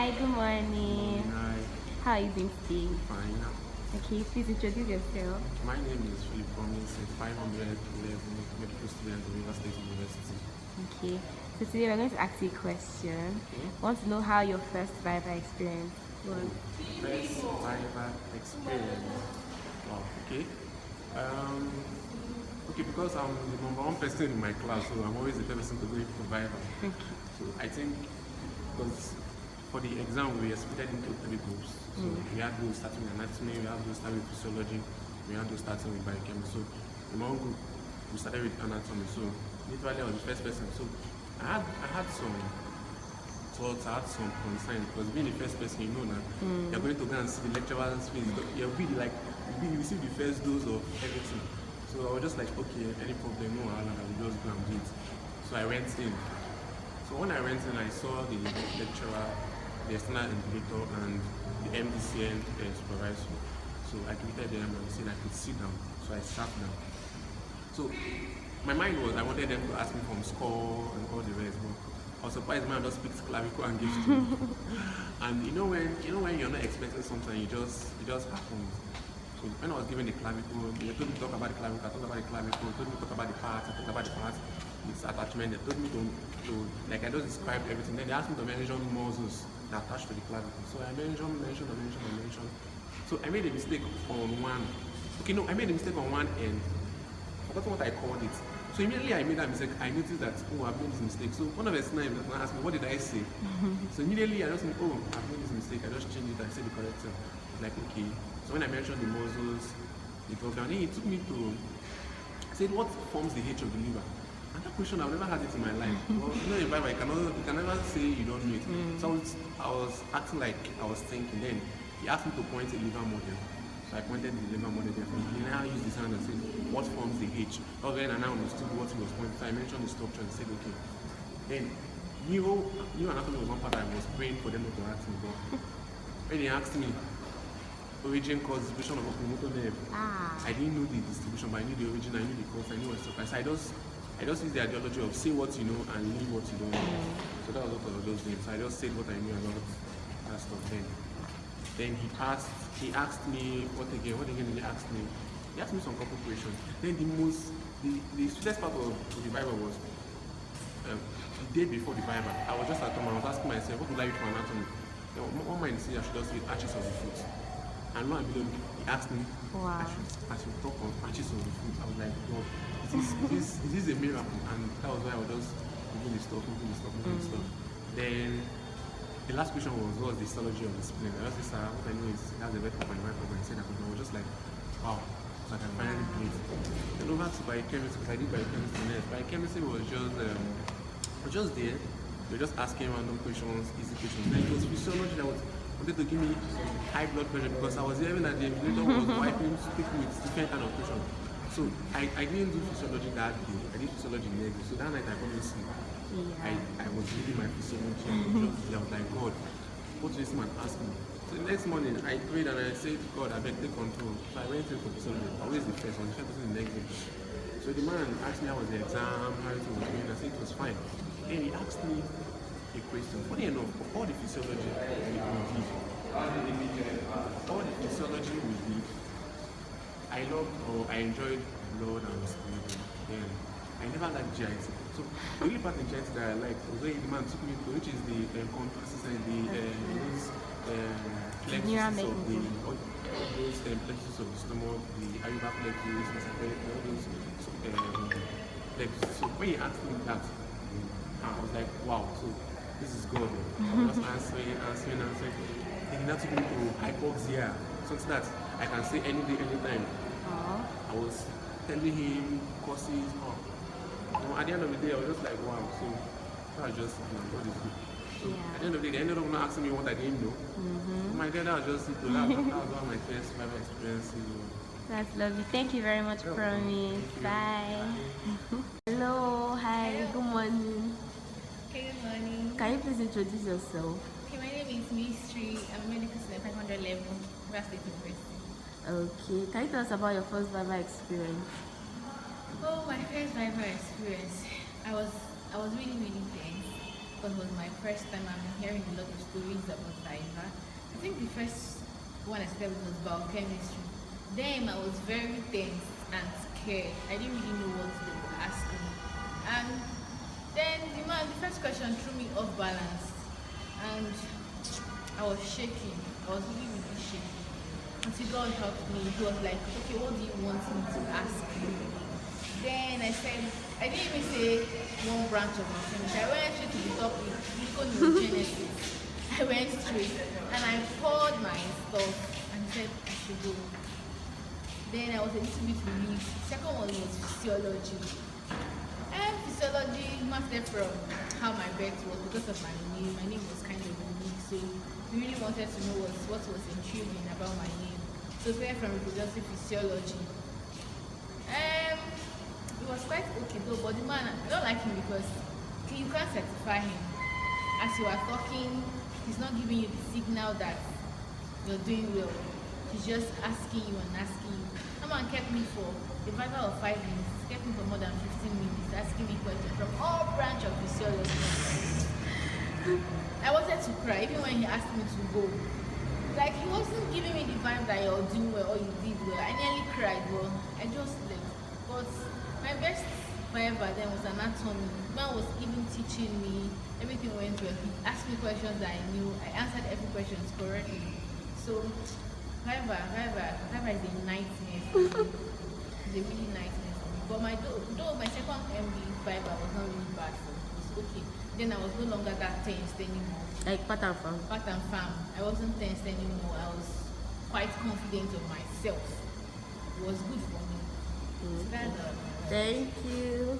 Hi, good morning. Hi, How are you doing today? fine. Okay, please introduce yourself. My name is Philip Promise, a 511 medical student at Viva State University. Okay, so today we're going to ask you a question. Okay. I want to know how your first Viva experience was. Oh, first Viva experience. Wow, okay. Um, okay, because I'm the number one person in my class, so I'm always the first person to go for Viva. Okay. So I think because for the exam we were split into three groups. So we had those starting with anatomy, we had those starting with physiology, we had those starting with biochemistry. So in my own group we started with anatomy. So literally I was the first person. So I had some thoughts, I had some concerns because being the first person, you know now, you're going to go and see the lecturer's face. You'll be like you receive the first dose of everything. So I was just like, okay, any problem, no, I will just go and do it. So I went in. So when I went in, I saw the lecturer, the external invigilator, and the MDCN supervisor. So I greeted them and said I could sit down. So I sat down. So my mind was I wanted them to ask me from score and all the rest, but I was surprised man just picked clavicle and gives to me. And you know when you're not expecting something, it just happens. So when I was given the clavicle, they told me to talk about the clavicle, I talked about the clavicle, they told me to talk about the parts, I talked about the parts, its attachment, they told me to like I just described everything. Then they asked me to mention muscles that attach to the clavicle. So I mentioned. So I made a mistake on one. Okay, no, I made a mistake on one end. Forgot what I called it. So immediately I made that mistake, I noticed that, oh, I've made this mistake. So one of the snipes asked me, what did I say? So immediately I just said, oh, I've made this mistake. I just changed it, I said the correct thing. It's like, okay. So when I mentioned the muscles, the organ, then he took me to, said, what forms the H of the liver? And that question, I've never had it in my life. Well, you know, in Bible, you can never say you don't know it. So I was acting like I was thinking. Then he asked me to point a liver model. So I pointed the liver model there. He now used his hand and said, what forms the H? That was when I now understood what he was pointing. So I mentioned the structure and said, okay. Then Neo anatomy was one part I was praying for them not to ask me. But when they asked me, origin, cause, distribution of oculomotor nerve, I didn't know the distribution, but I knew the origin, I knew the cause, I knew what stuff. So I just used the ideology of say what you know and leave what you don't know. So that was what I was just doing. So I just said what I knew about that stuff then. Then he asked me, what again did he ask me? He asked me some couple questions. Then the sweetest part of the Bible was the day before the Bible. I was just at home, I was asking myself, what would I be for anatomy? Then one mind say I should just say arches of the foot. And lo and behold, he asked me, Wow. I should talk on arches of the foot. I was like, God, is this a miracle? And that was why I was just moving the stuff. Then the last question was, what was the histology of the spleen? I just said, what I know is it has a red purple and white purple. I said that, but I was just like, wow, so I can finally do it. Then over to biochemistry, because I did biochemistry next. Biochemistry was just there. They were just asking random questions, easy questions. Then it was physiology that wanted to give me high blood pressure because I was hearing that the invigilator was wiping people with different kind of questions. So I didn't do physiology that day. I did physiology next day. So that night I couldn't sleep. Yeah. I was reading my physiology and I was like, God, what did this man ask me? So the next morning I prayed and I said, God, I beg take control. So I went in for physiology. I was the first, I was the first person in the next day. So the man asked me how was the exam, how it was going. I said it was fine. Then he asked me a question. Funny enough, all the physiology we did, I loved or I enjoyed blood and spleen. Then I never liked GIT. So the only part in GIT that I liked was when the man took me to, which is the contours and the plexuses of the all those plexuses of the stomach, the auricular plexus, all those plexuses. So when he asked me that, I was like, wow. So this is God. I was answering. Then he now took me to hypoxia, something that I can say any day, anytime. I was telling him courses. At the end of the day, I was just like, wow. So that was just, God is good. So at the end of the day, they ended up not asking me what I didn't know. My dad was just it. That was one of my first Bible experiences. That's lovely. Thank you very much, Promise. Bye. Hello. Hi. Good morning. Okay, good morning. Can you please introduce yourself? Okay, my name is Mystery. I'm a medical student 500 level, Viva State University. Okay. Can you tell us about your first Viva experience? Oh, my first Viva experience. I was really tense. because it was my first time. I'm hearing a lot of stories about Viva. I think the first one I started with was biochemistry. Then I was very tense and scared. I didn't really know what they were asking. And then the first question threw me off balance. And I was shaking. I was really, really shaking. Until God helped me. He was like, okay, what do you want me to ask you? Then I said, I didn't even say one branch of my chemistry. I went straight to the topic, econeogenesis. I went straight and I poured my stuff and said I should go. Then I was a little bit relieved. Second one was physiology. And physiology started from how my birth was because of my name. My name was kind of unique, so we really wanted to know what was intriguing about my name. So we started from reproductive physiology. It was quite okay though, but the man, I don't like him because you can't certify him. As you are talking, he's not giving you the signal that you're doing well. He's just asking you and asking you. Someone kept me for a matter of 5 minutes. He kept me for more than 15 minutes asking me questions from all branch of physiology. I wanted to cry even when he asked me to go. Like he wasn't giving me the vibe that you're doing well or you did well. I nearly cried, but I just left. But my best forever then was anatomy. Man was even teaching me. Everything went well. He asked me questions that I knew. I answered every question correctly. So, Viva is a nightmare for me. It's a really nightmare for me. But though my second MB Viva was not really bad for me. It was okay. Then I was no longer that tensed anymore. Like pattern farm. Pattern farm. I wasn't tensed anymore. I was quite confident of myself. It was good for me. So that's Thank you.